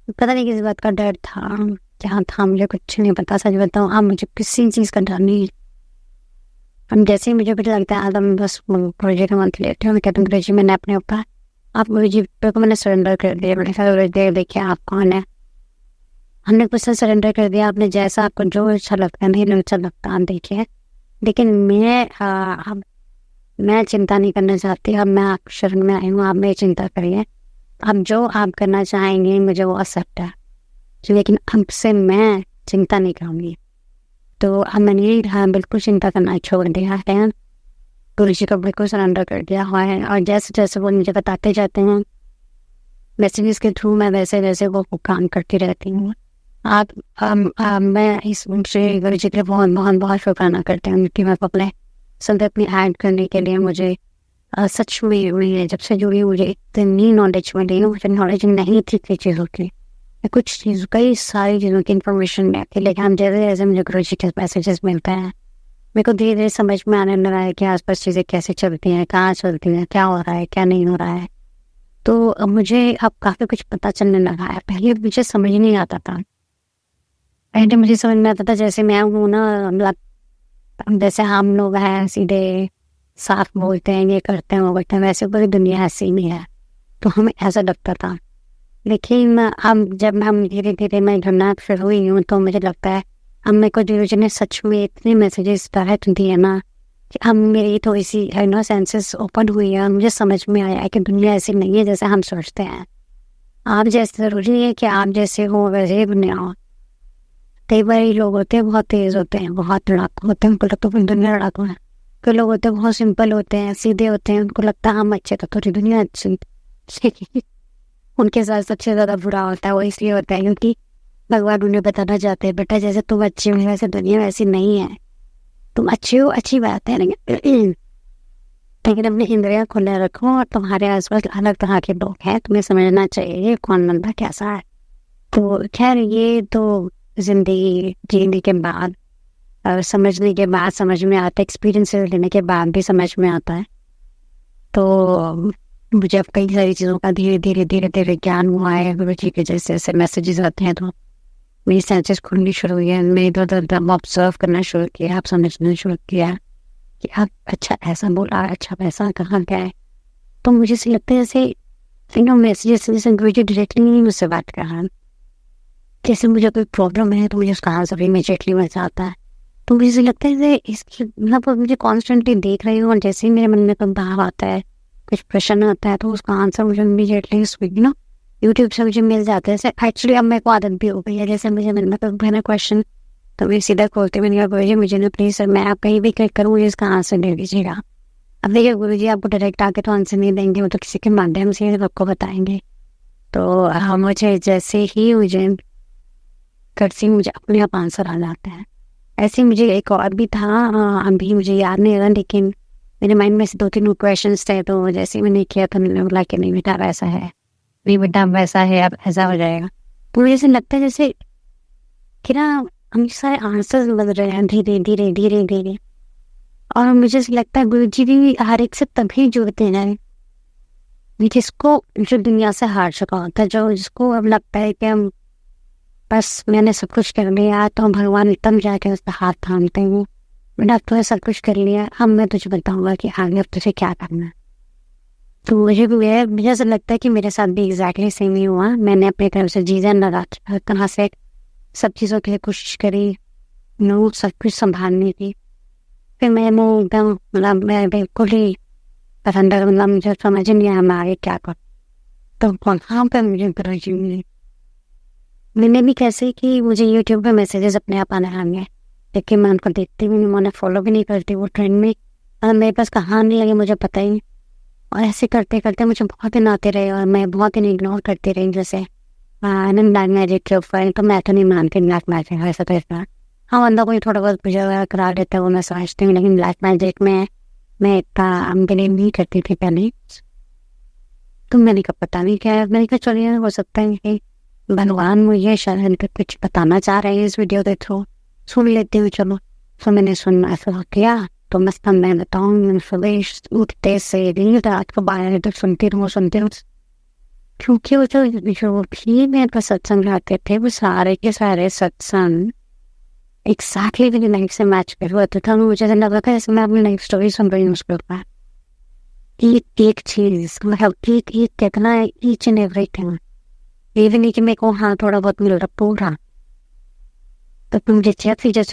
पता नहीं किस बात का डर था, क्या था मुझे कुछ नहीं पता। सच बताऊँ अब मुझे किसी चीज़ का डर नहीं। अब जैसे ही मुझे पता लगता है आदम बस प्रोजेक्ट का मंथ लेते हैं, मैं कहता हूँ गुरु जी मैंने अपने ऊपर आप गुरु जी को मैंने सरेंडर कर दिया। मैंने कहा गुरु जी देखिए आप कौन है, 100% सरेंडर कर दिया। आपने जैसा आपको जो अच्छा लगता है, नहीं अच्छा लगता देखिए, लेकिन मैं चिंता नहीं करना चाहती। अब मैं आप शरण में आई हूँ, आप मेरी चिंता करिए। अब जो आप करना चाहेंगे मुझे वो एक्सेप्ट है, लेकिन अब से मैं चिंता नहीं करूँगी। तो अब मैंने बिल्कुल चिंता करना छोड़ दिया है। गुरु जी को बिल्कुल सरेंडर कर दिया हुआ है। और जैसे जैसे वो मुझे बताते जाते हैं मैसेजेस के थ्रू, मैं वैसे वैसे वो काम करती रहती हूँ। मैं इस श्री गुरु जी के लिए बहुत बहुत बहुत शुक्राना करती हूँ कि मैं अपने संदर्भ में ऐड करने के लिए मुझे सच में जब से जुड़ी मुझे इतनी नॉलेज मिली, मुझे नॉलेज नहीं थी कई चीज़ों की, कुछ चीज़ कई सारी चीज़ों की इन्फॉर्मेशन मैं अकेले हम जैसे जैसे मुझे गुरु जी के मैसेजेस मिलते हैं, मेरे को धीरे धीरे समझ में आने लगा है कि आसपास चीज़ें कैसे चलती हैं, कहाँ चलती हैं, क्या हो रहा है, क्या नहीं हो रहा है। तो अब मुझे अब काफ़ी कुछ पता चलने लगा है। पहले मुझे समझ नहीं आता था, पहले मुझे समझ में आता था जैसे मैं हूँ ना, मतलब जैसे हम लोग हैं सीधे साफ बोलते हैं, ये करते हैं वो करते हैं, वैसे पूरी दुनिया ऐसी नहीं है, तो हमें ऐसा लगता था। लेकिन अब जब हम धीरे धीरे मैं ढूंढना शुरू हुई हूँ तो मुझे लगता है अब मेरे को गुरु जी ने सच में इतने मैसेजेस डायरेक्ट दिए ना कि अब मेरी थोड़ी सी सेंसेस ओपन हुई है और मुझे समझ में आया है कि दुनिया ऐसी नहीं है जैसे हम सोचते हैं। आप जैसे ज़रूरी नहीं है कि आप जैसे हो वैसे ही दुनिया हो। कई बार लोग होते हैं बहुत तेज़ होते हैं, बहुत लड़ाकू होते हैं, उनको लगता है दुनिया लड़ाकू है। कई लोग होते हैं बहुत सिंपल होते हैं, सीधे होते हैं, उनको लगता है हम अच्छे तो थोड़ी दुनिया अच्छी। उनके साथ सबसे ज़्यादा बुरा होता है वो इसलिए होता है क्योंकि भगवान उन्हें बताना चाहते हैं बेटा जैसे तुम अच्छे हो वैसे दुनिया वैसी नहीं है। तुम अच्छे हो अच्छी बात है, लेकिन अपनी इंद्रियां खुले रखो और तुम्हारे आसपास अलग तरह के लोग हैं, तुम्हें समझना चाहिए कौन बंदा कैसा है। तो खैर ये तो जिंदगी जीने के बाद और समझने के बाद समझ में आता है, एक्सपीरियंस लेने के बाद भी समझ में आता है। तो मुझे अब कई सारी चीज़ों का धीरे धीरे धीरे धीरे ज्ञान हुआ है। गुरु जी के जैसे ऐसे मैसेजेस आते हैं तो मेरी सेंसेस खुलनी शुरू हुई है, मैं इधर उधर ऑब्जर्व करना शुरू किया, आप समझना शुरू किया कि आप अच्छा ऐसा बोला, अच्छा वैसा कहाँ क्या है। तो मुझे ऐसे लगता है जैसे मैसेजेस जैसे गुरु जी डायरेक्टली नहीं मुझसे बात कर रहा है। जैसे मुझे कोई प्रॉब्लम है तो मुझे उसका आंसर इमीडिएटली मिल जाता है। तो मुझे लगता है इसकी मतलब मुझे कॉन्स्टेंटली देख रही हूँ और जैसे ही मेरे मन में कोई भाव आता है, कुछ प्रश्न आता है तो उसका आंसर मुझे इमीडिएटली यूट्यूब से मुझे मिल जाता है। एक्चुअली अब मेरे को आदत भी हो गई है, जैसे मुझे मन में कोई ना क्वेश्चन तो मैं सीधा खोलते मैंने कहा गुरु जी मुझे ना प्लीज़ सर मैं आप कहीं भी क्लिक करूँ मुझे इसका आंसर दे दीजिएगा। अब देखिए गुरु जी आपको डायरेक्ट आके तो आंसर नहीं देंगे, वो तो किसी के माध्यम से आपको बताएंगे। तो मुझे जैसे ही मुझे करती मुझे अपने आप आंसर आ जाता है। ऐसे मुझे एक और भी था, अभी मुझे याद नहीं रहा, लेकिन मेरे माइंड में से 2-3 क्वेश्चंस थे। तो जैसे मैंने किया था मैंने बोला कि नहीं बेटा वैसा है, नहीं बेटा वैसा है, अब ऐसा हो जाएगा। तो मुझे ऐसे लगता है जैसे कि ना हम सारे आंसर बदल रहे हैं धीरे धीरे धीरे धीरे। और मुझे ऐसे लगता है गुरु जी भी हर एक से तभी जुड़ते हैं जिसको जो दुनिया से हार चुका होता है, जो जिसको अब लगता है कि हम बस मैंने सब कुछ कर लिया, तो भगवान तब जाके उसका हाथ थामते हैं बेटा तो सब कुछ कर लिया, अब मैं तुझे बताऊंगा कि आगे अब तुझे क्या करना है। तो मुझे ऐसा लगता है कि मेरे साथ भी एग्जैक्टली सेम ही हुआ। मैंने अपने तरफ से जी जान लगा तरह से सब चीज़ों के लिए कोशिश करी, सब कुछ संभालने की। फिर मैं एकदम मतलब मैं बिल्कुल ही पसंद मतलब मुझे समझ नहीं आया मैं आगे क्या कर। तो वहाँ पर मुझे गुरु जी मिले। मैंने भी कैसे कि मुझे यूट्यूब पे मैसेजेस अपने आप आने लगे, लेकिन मैं उनको देखती भी नहीं, मैंने फॉलो भी नहीं करती वो ट्रेंड में, मेरे पास कहाँ नहीं लगे मुझे पता ही नहीं। और ऐसे करते करते मुझे बहुत दिन आते रहे और मैं बहुत दिन इग्नोर करती रही। जैसे ब्लैक मैजिक के ऊपर तो मैं तो नहीं मानती ब्लैक मैजिक ऐसा तो ऐसा, हाँ बंदा कोई थोड़ा बहुत पूजा वगैरह करा देता है वो मैं समझती हूँ, लेकिन ब्लैक मैजिक में मैं इतना बिलीव नहीं करती थी पहले। तो मैंने कहा पता नहीं क्या है, मैंने कहा चलिए हो सकता है कि भगवान मुझे शायद कुछ बताना चाह रहे हैं इस वीडियो के थ्रू, सुन लेती हूँ चलो। तो मैंने सुनना शुरू किया। तो मस्त मैं बताऊँ सुबह उठते से दिन रात को 12 तक सुनती रहूँ क्योंकि वो जो भी मेरे पास सत्संग आते थे वो सारे के सारे सत्संग एग्जैक्टली मेरी लाइफ से मैच कर हुआ था। मुझे ऐसा लगा था जैसे मैं अपनी लाइफ स्टोरी सुन रही हूँ उसके ऊपर, एक चीज मतलब एक कहना है ईच एंड एवरीथिंग, ये भी नहीं कि मेरे को हाँ थोड़ा बहुत मिल रहा पूरा। तो मुझे जैसे जो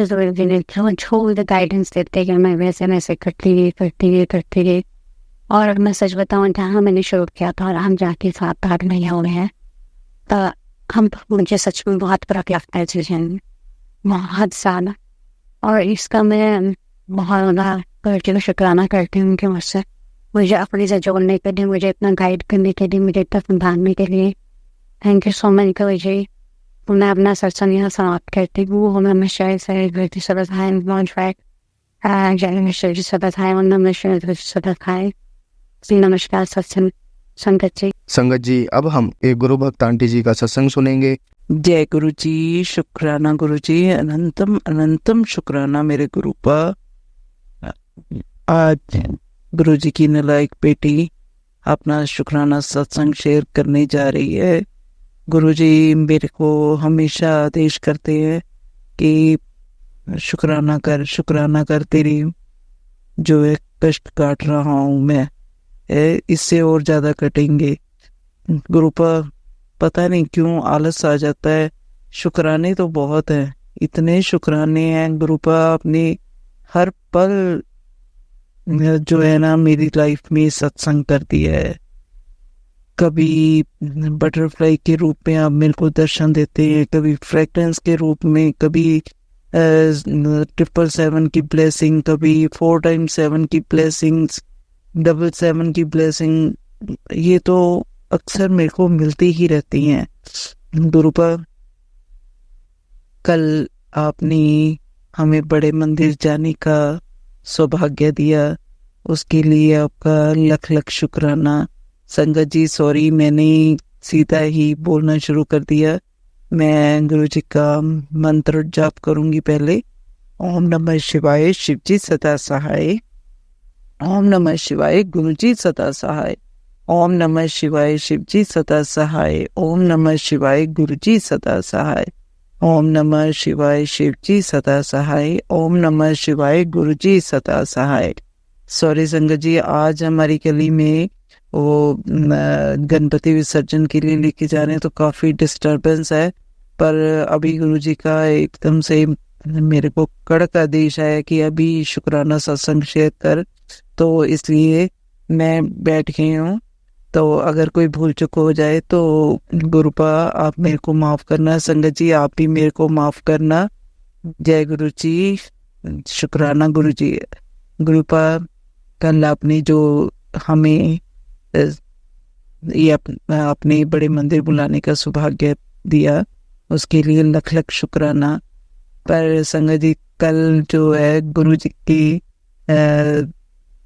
गाइडेंस देते कि मैं वैसे वैसे करती गई। और मैं सच बताऊँ जहाँ मैंने शुरू किया था और हम जाके 7-8 महीने हो गए हैं, तो हम मुझे सच में बहुत फर्क लगता है चीज़ें बहुत ज़्यादा। और इसका मैं बहुत ज़्यादा करती हूँ, शुक्राना करती हूँ उनके मुझसे, मुझे अपने से जोड़ने के लिए, मुझे इतना गाइड करने के लिए, मुझे इतना समझाने के लिए। थैंक यू सो मच गुरु जी। मैं अपना सत्संग यहाँ समाप्त करती हूँ। हम नमः शिवाय सदाधाय नमः सदाधाय। नमस्कार सत्संग संगत जी। संगत जी, अब हम एक गुरु भक्त आंटी जी का सत्संग सुनेंगे। जय गुरु जी, शुक्राना गुरु जी, अनंतम अनंतम शुक्राना मेरे गुरु पर। आज गुरु जी की नालायक बेटी अपना शुक्राना सत्संग शेयर करने जा रही है। गुरु जी मेरे को हमेशा आदेश करते हैं कि शुक्राना कर, तेरी जो एक कष्ट काट रहा हूँ मैं, इससे और ज़्यादा कटेंगे। गुरु पर पता नहीं क्यों आलस आ जाता है। शुक्राने तो बहुत हैं, इतने शुक्राने हैं गुरु पर। अपने हर पल जो है ना मेरी लाइफ में सत्संग कर दिया है। कभी बटरफ्लाई के रूप में आप मेरे को दर्शन देते हैं, कभी फ्रेगरेंस के रूप में, कभी 777 की ब्लेसिंग, कभी 4 times 7 की ब्लेसिंग्स, 777 की ब्लेसिंग, ये तो अक्सर मेरे को मिलती ही रहती हैं गुरु पर। कल आपने हमें बड़े मंदिर जाने का सौभाग्य दिया, उसके लिए आपका लख लख शुक्राना। संगत जी सॉरी, मैंने सीधा ही बोलना शुरू कर दिया। मैं गुरु जी का मंत्र जाप करूंगी पहले। ओम नमः शिवाय, शिव जी सदा सहाय। ओम नमः शिवाय, गुरु जी सदा सहाय। ओम नमः शिवाय, शिव जी सदा सहाय। ओम नमः शिवाय, गुरु जी सदा सहाय। ओम नमः शिवाय, शिव जी सदा सहाय। ओम नमः शिवाय, गुरु जी सदा सहाय। सॉरी संगत जी, आज हमारी गली में वो गणपति विसर्जन के लिए लेके जा रहे हैं, तो काफ़ी डिस्टरबेंस है। पर अभी गुरु जी का एकदम से मेरे को कड़क आदेश आया कि अभी शुक्राना सत्संग शेयर कर, तो इसलिए मैं बैठ गई हूँ। तो अगर कोई भूल चुक हो जाए तो गुरुपा आप मेरे को माफ़ करना, संगत जी आप भी मेरे को माफ़ करना। जय गुरु जी, शुक्राना गुरु जी। गुरुपा कल आपने जो हमें ये अपने बड़े मंदिर बुलाने का सौभाग्य दिया, उसके लिए लख लख शुक्राना। पर संगत जी कल जो है गुरु जी की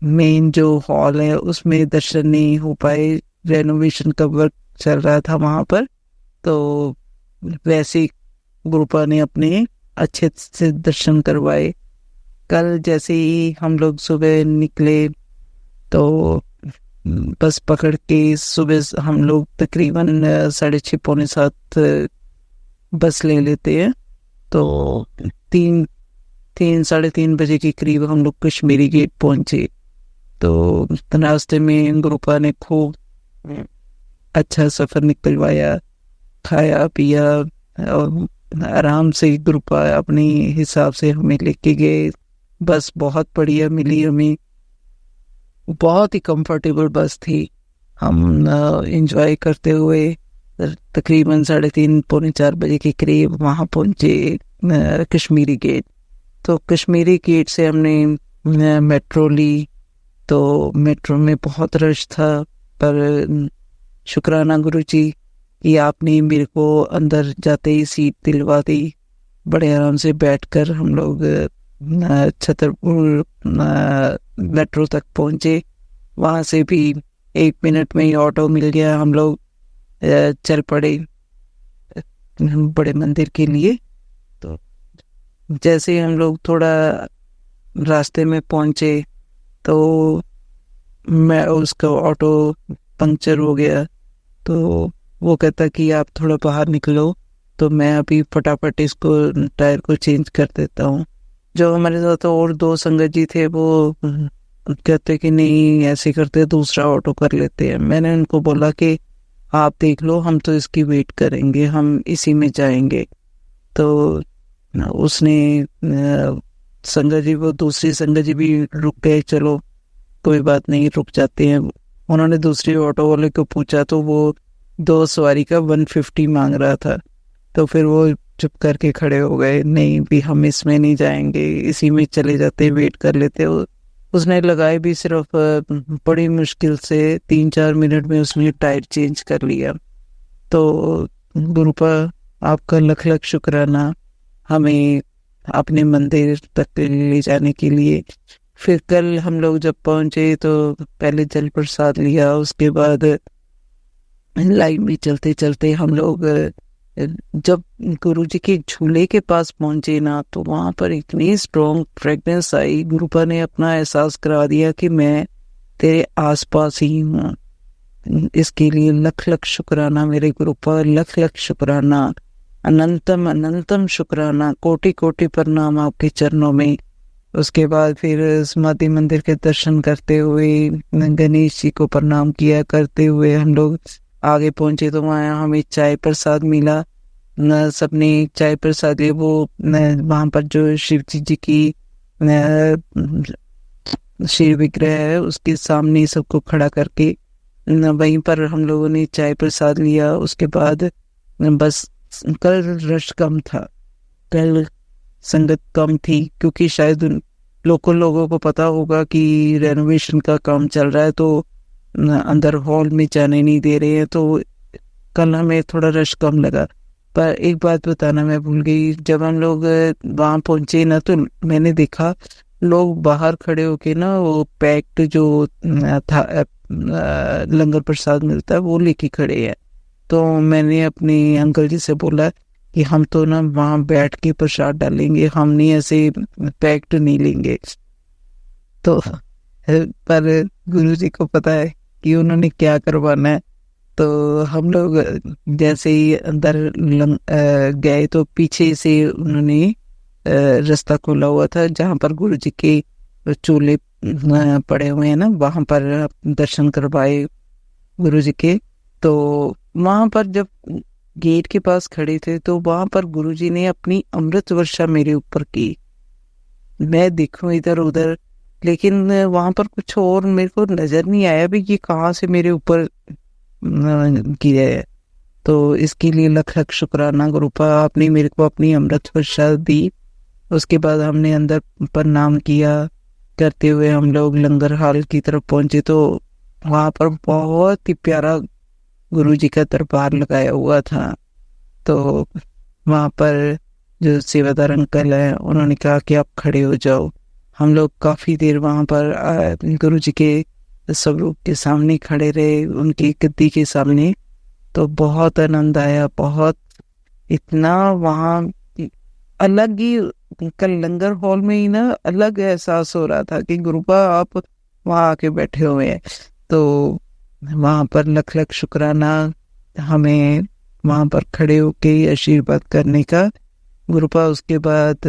मेन जो हॉल है उसमें दर्शन नहीं हो पाए, रेनोवेशन का वर्क चल रहा था वहाँ पर। तो वैसे ही गुरुपा ने अपने अच्छे से दर्शन करवाए। कल जैसे ही हम लोग सुबह निकले तो बस पकड़ के सुबह हम लोग तकरीबन 6:30 पौने 7 बस ले लेते हैं। तो 3-3:30 बजे के करीब हम लोग कश्मीरी गेट पहुंचे। तो रास्ते में गुरुपा ने खूब अच्छा सफ़र निकलवाया, खाया पिया और आराम से गुरुपा अपने हिसाब से हमें लेके गए। बस बहुत बढ़िया मिली हमें, बहुत ही कंफर्टेबल बस थी। हम एंजॉय करते हुए तकरीबन 3:30 पौने 4 बजे के करीब वहाँ पहुँचे कश्मीरी गेट। तो कश्मीरी गेट से हमने मेट्रो ली। तो मेट्रो में बहुत रश था, पर शुक्राना गुरु जी कि आपने मेरे को अंदर जाते ही सीट दिलवा दी। बड़े आराम से बैठकर हम लोग छतरपुर मेट्रो तक पहुँचे। वहाँ से भी 1 मिनट में ही ऑटो मिल गया, हम लोग चल पड़े बड़े मंदिर के लिए। तो जैसे हम लोग थोड़ा रास्ते में पहुँचे तो मैं उसका ऑटो पंक्चर हो गया। तो वो कहता कि आप थोड़ा बाहर निकलो, तो मैं अभी फटाफट इसको टायर को चेंज कर देता हूँ। जो हमारे साथ और 2 संगत जी थे वो कहते कि नहीं ऐसे करते, दूसरा ऑटो कर लेते हैं। मैंने उनको बोला कि आप देख लो, हम तो इसकी वेट करेंगे, हम इसी में जाएंगे। तो उसने संगत जी, वो दूसरी संगत जी भी रुक गए, चलो कोई बात नहीं रुक जाते हैं। उन्होंने दूसरी ऑटो वाले को पूछा तो वो 2 सवारी का 150 मांग रहा था। तो फिर वो चुप करके खड़े हो गए, नहीं भी हम इसमें नहीं जाएंगे, इसी में चले जाते, वेट कर लेते। उसने लगाए भी सिर्फ बड़ी मुश्किल से 3-4 मिनट में उसने टायर चेंज कर लिया। तो गुरुपा आपका लख लख शुक्राना हमें अपने मंदिर तक ले जाने के लिए। फिर कल हम लोग जब पहुंचे तो पहले जल प्रसाद लिया, उसके बाद लाइन में चलते चलते हम लोग जब गुरुजी के झूले के पास पहुंचे ना, तो वहां पर इतनी स्ट्रॉन्ग फ्रेगनेंस आई। गुरुपा ने अपना एहसास करा दिया कि मैं तेरे आसपास ही हूँ। इसके लिए लख लख शुक्राना मेरे गुरुपा, लख लख शुक्राना, अनंतम अनंतम शुक्राना, कोटि कोटि प्रणाम आपके चरणों में। उसके बाद फिर समाधि मंदिर के दर्शन करते हुए गणेश जी को प्रणाम किया करते हुए हम लोग आगे पहुंचे। तो वहाँ हमें चाय प्रसाद मिला, सबने चाय प्रसाद लिए। वो वहाँ पर जो शिव जी की शिव विग्रह है उसके सामने सबको खड़ा करके वहीं पर हम लोगों ने चाय प्रसाद लिया। उसके बाद बस कल रश कम था, कल संगत कम थी, क्योंकि शायद लोकल लोगों को पता होगा कि रेनोवेशन का काम चल रहा है तो अंदर हॉल में जाने नहीं दे रहे हैं, तो कल हमें थोड़ा रश कम लगा। पर एक बात बताना मैं भूल गई, जब हम लोग वहाँ पहुंचे ना तो मैंने देखा लोग बाहर खड़े होके ना वो पैक्ड जो था लंगर प्रसाद मिलता है वो लेके खड़े हैं। तो मैंने अपने अंकल जी से बोला कि हम तो ना वहाँ बैठ के प्रसाद डालेंगे, हम नहीं ऐसे पैक्ड नहीं लेंगे। तो पर गुरुजी को पता है कि उन्होंने क्या करवाना है। तो हम लोग जैसे ही अंदर गए तो पीछे से उन्होंने रास्ता खोला हुआ था जहाँ पर गुरुजी के चोले पड़े हुए हैं ना, वहां पर दर्शन करवाए गुरुजी के। तो वहां पर जब गेट के पास खड़े थे तो वहां पर गुरुजी ने अपनी अमृत वर्षा मेरे ऊपर की। मैं देखूं इधर उधर, लेकिन वहां पर कुछ और मेरे को नजर नहीं आया भी ये कहाँ से मेरे ऊपर गिरा है। तो इसके लिए लख लख शुक्राना गुरुपा, आपने मेरे को अपनी अमृत वर्षा दी। उसके बाद हमने अंदर प्रणाम किया करते हुए हम लोग लंगर हाल की तरफ पहुंचे। तो वहां पर बहुत ही प्यारा गुरुजी का दरबार लगाया हुआ था। तो वहां पर जो सेवादार अंकल है उन्होंने कहा कि आप खड़े हो जाओ। हम लोग काफी देर वहां पर गुरुजी के स्वरूप के सामने खड़े रहे, उनकी गद्दी के सामने। तो बहुत आनंद आया, बहुत इतना वहाँ अलग ही कल लंगर हॉल में ही ना अलग एहसास हो रहा था कि गुरुपा आप वहाँ आके बैठे हुए हैं। तो वहाँ पर लख लख शुक्राना हमें वहाँ पर खड़े होके आशीर्वाद करने का गुरुपा। उसके बाद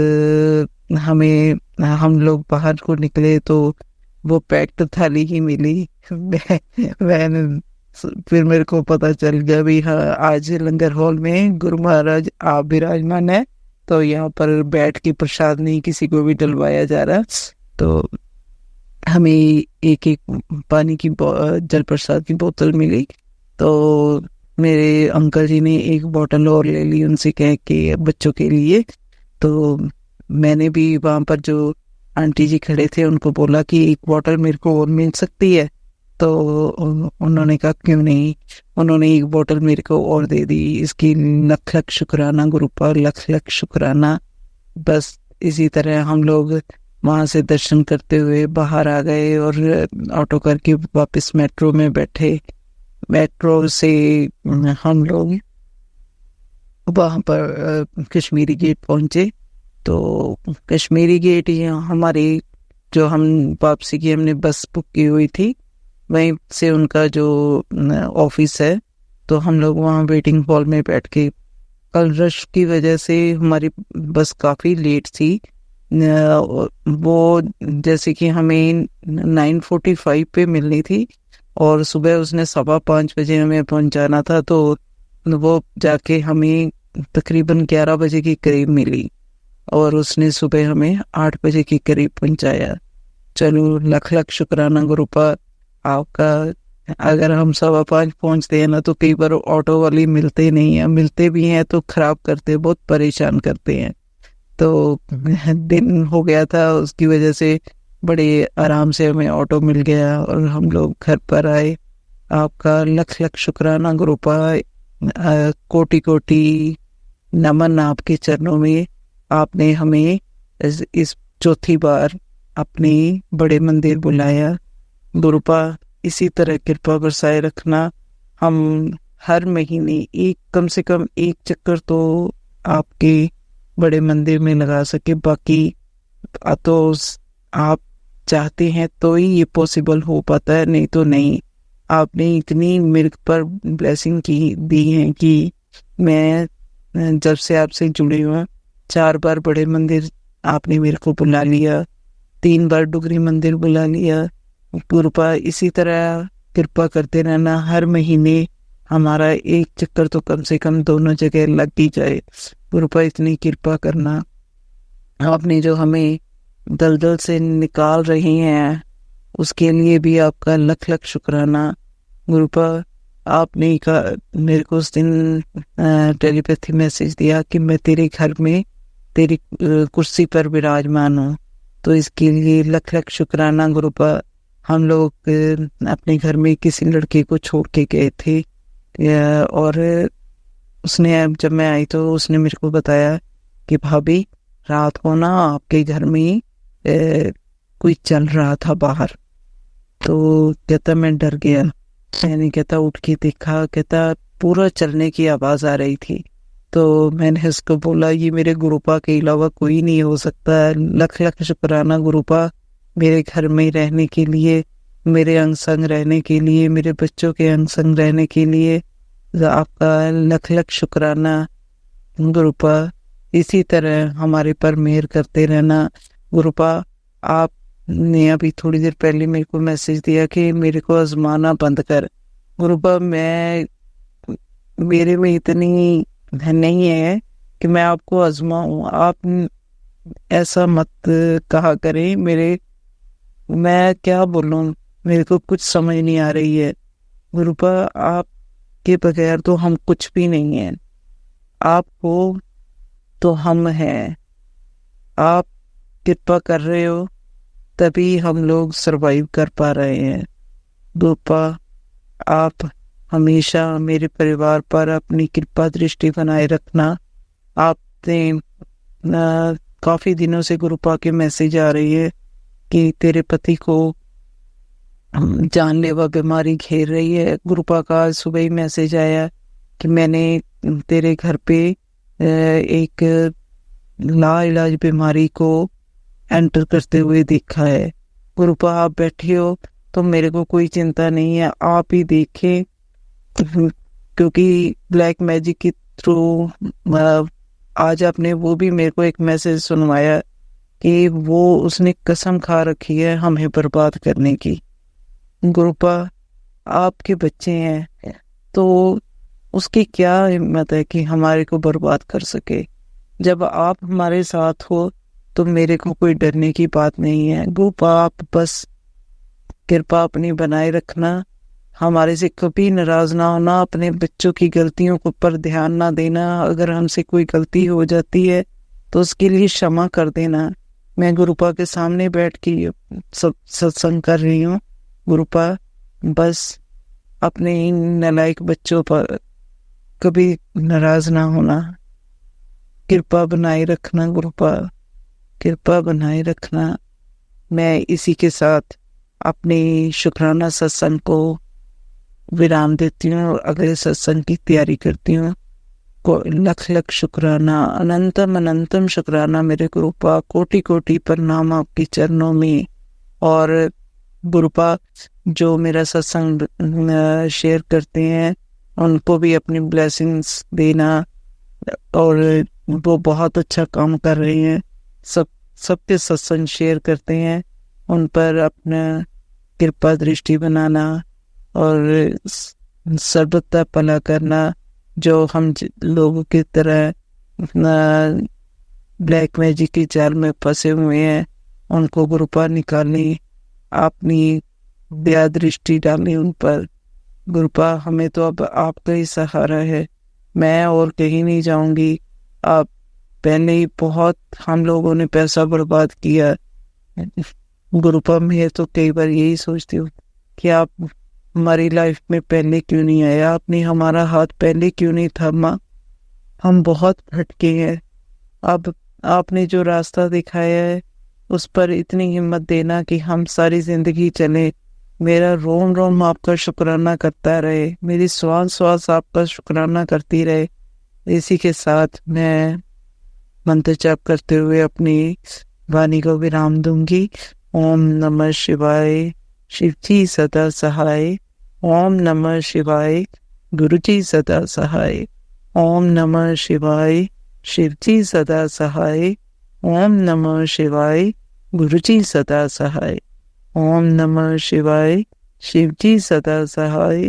हम लोग बाहर को निकले तो वो पैक्ड थाली ही मिली। मैंने फिर मेरे को पता चल गया भी हाँ आज लंगर हॉल में गुरु महाराज आप विराजमान है, तो यहाँ पर बैठ के प्रसाद नहीं किसी को भी डलवाया जा रहा। तो हमें एक एक पानी की जल प्रसाद की बोतल मिली। तो मेरे अंकल जी ने एक बोतल और ले ली उनसे कह के बच्चों के लिए। तो मैंने भी वहाँ पर जो आंटी जी खड़े थे उनको बोला कि एक बोतल मेरे को और मिल सकती है। तो उन्होंने कहा क्यों नहीं, उन्होंने एक बोतल मेरे को और दे दी। इसकी लख लख शुक्राना गुरुपा, लख लख शुक्राना। बस इसी तरह हम लोग वहां से दर्शन करते हुए बाहर आ गए और ऑटो करके वापस मेट्रो में बैठे। मेट्रो से हम लोग वहां पर कश्मीरी गेट पहुंचे। तो कश्मीरी गेट हमारी जो हम वापसी की हमने बस बुक की हुई थी वहीं से उनका जो ऑफिस है, तो हम लोग वहाँ वेटिंग हॉल में बैठ के कल रश की वजह से हमारी बस काफ़ी लेट थी। वो जैसे कि हमें 9:45 पे मिलनी थी और सुबह उसने 5:15 बजे हमें पहुंचाना था। तो वो जाके हमें तकरीबन 11 बजे के करीब मिली और उसने सुबह हमें 8 बजे के करीब पहुंचाया। चलो लख लख शुक्राना गुरुपा आपका। अगर हम 5:15 पहुंचते हैं ना तो कई बार ऑटो वाले मिलते नहीं है, मिलते भी हैं तो खराब करते, बहुत परेशान करते हैं। तो दिन हो गया था उसकी वजह से बड़े आराम से हमें ऑटो मिल गया और हम लोग घर पर आए। आपका लख लख शुक्राना गुरुपा, कोटि कोटि नमन आपके चरणों में। आपने हमें इस चौथी बार अपने बड़े मंदिर बुलाया। गुरुपा इसी तरह कृपा बरसाए रखना। हम हर महीने कम से कम एक चक्कर तो आपके बड़े मंदिर में लगा सके। बाकी तो आप चाहते हैं तो ही ये पॉसिबल हो पाता है, नहीं तो नहीं। आपने इतनी मेरे पर ब्लेसिंग दी है कि मैं जब से आपसे जुड़े हुए 4 बार बड़े मंदिर आपने मेरे को बुला लिया, 3 बार डुगरी मंदिर बुला लिया। कृपा इसी तरह कृपा करते रहना, हर महीने हमारा एक चक्कर तो कम से कम दोनों जगह लग ही जाए। कृपा इतनी कृपा करना। आपने जो हमें दलदल से निकाल रहे हैं उसके लिए भी आपका लख लख शुक्राना। गुरुपा आपने मेरे को उस दिन टेलीपैथी मैसेज दिया कि मैं तेरे घर में तेरी कुर्सी पर विराजमान हूँ, तो इसके लिए लख लख शुक्राना गुरुपा। हम लोग अपने घर में किसी लड़के को छोड़ के गए थे और उसने जब मैं आई तो उसने मेरे को बताया कि भाभी रात को ना आपके घर में कोई चल रहा था बाहर। तो कहता मैं डर गया। मैंने कहता उठ के देखा, कहता पूरा चलने की आवाज आ रही थी। तो मैंने उसको बोला ये मेरे गुरुपा के अलावा कोई नहीं हो सकता। लख लख शुक्राना गुरुपा, मेरे घर में रहने के लिए, मेरे अंग संग रहने के लिए, मेरे बच्चों के अंग संग रहने के लिए आपका लख लख शुक्राना गुरुपा। इसी तरह हमारे पर मेहर करते रहना गुरुपा। आपने अभी थोड़ी देर पहले मेरे को मैसेज दिया कि मेरे को आजमाना बंद कर। गुरुपा मेरे में इतनी नहीं है कि मैं आपको आजमाऊं। आप ऐसा मत कहा करें। मैं क्या बोलूं, मेरे को कुछ समझ नहीं आ रही है। गुरुपा आपके बगैर तो हम कुछ भी नहीं है। आप हो तो हम हैं। आप कृपा कर रहे हो तभी हम लोग सरवाइव कर पा रहे हैं। गुरुपा आप हमेशा मेरे परिवार पर अपनी कृपा दृष्टि बनाए रखना। आपने काफी दिनों से गुरुपा के मैसेज आ रही है कि तेरे पति को जानलेवा बीमारी घेर रही है। गुरुपा का आज सुबह ही मैसेज आया कि मैंने तेरे घर पे एक लाइलाज बीमारी को एंटर करते हुए देखा है। गुरुपा आप बैठे हो तो मेरे को कोई चिंता नहीं है, आप ही देखें। क्योंकि ब्लैक मैजिक के थ्रू आज आपने वो भी मेरे को एक मैसेज सुनवाया कि वो उसने कसम खा रखी है हमें बर्बाद करने की। गुरुपा आपके बच्चे हैं तो उसकी क्या हिम्मत है कि हमारे को बर्बाद कर सके। जब आप हमारे साथ हो तो मेरे को कोई डरने की बात नहीं है। गुरुपा आप बस कृपा अपनी बनाए रखना, हमारे से कभी नाराज ना होना, अपने बच्चों की गलतियों को पर ध्यान ना देना। अगर हमसे कोई गलती हो जाती है तो उसके लिए क्षमा कर देना। मैं गुरुपा के सामने बैठ के सत्संग कर रही हूँ। गुरुपा बस अपने इन नालायक बच्चों पर कभी नाराज ना होना, कृपा बनाए रखना गुरुपा, कृपा बनाए रखना। मैं इसी के साथ अपने शुक्राना सत्संग को विराम देती हूँ और अगले सत्संग की तैयारी करती हूँ। लख लख शुक्राना, अनंतम अनंतम शुक्राना मेरे गुरुपा। कोटि कोटि प्रणाम आपके चरणों में। और गुरुपा जो मेरा सत्संग शेयर करते हैं उनको भी अपनी ब्लेसिंग्स देना, और वो बहुत अच्छा काम कर रहे हैं। सबके सत्संग शेयर करते हैं, उन पर अपना कृपा दृष्टि बनाना और सर्वथा भला करना। जो हम लोगों की तरह ब्लैक मैजिक की जाल में फंसे हुए हैं उनको गुरुपा निकालने, अपनी दया दृष्टि डालने उन पर। गुरुपा हमें तो अब आपका ही सहारा है, मैं और कहीं नहीं जाऊंगी। आप पहले ही बहुत हम लोगों ने पैसा बर्बाद किया, गुरुपा मैं तो कई बार यही सोचती हूँ कि आप हमारी लाइफ में पहले क्यों नहीं आए, आपने हमारा हाथ पहले क्यों नहीं थामा। हम बहुत भटके हैं, अब आपने जो रास्ता दिखाया है उस पर इतनी हिम्मत देना कि हम सारी जिंदगी चले। मेरा रोम रोम आपका शुक्राना करता रहे, मेरी श्वास श्वास आपका शुक्राना करती रहे। इसी के साथ मैं मंत्र जाप करते हुए अपनी वाणी को विराम दूंगी। ओम नमः शिवाय, शिव जी सदा सहाय। ओम नमः शिवाय, गुरु जी सदा सहाय। ओम नमः शिवाय, शिव जी सदा सहाय। ओम नमः शिवाय, गुरु जी सदा सहाय। ओम नमः शिवाय, शिव जी सदा सहाय।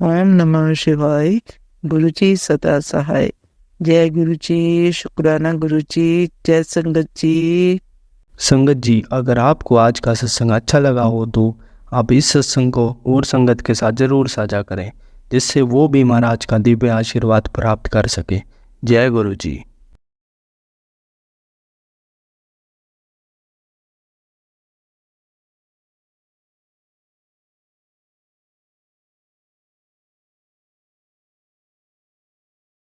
ओम नमः शिवाय, गुरु जी सदा सहाय। जय गुरु जी, शुक्राना गुरु जी, जय संगत जी। संगत जी, अगर आपको आज का सत्संग अच्छा लगा हो तो आप इस सत्संग को और संगत के साथ ज़रूर साझा करें, जिससे वो भी महाराज का दिव्य आशीर्वाद प्राप्त कर सके। जय गुरु जी।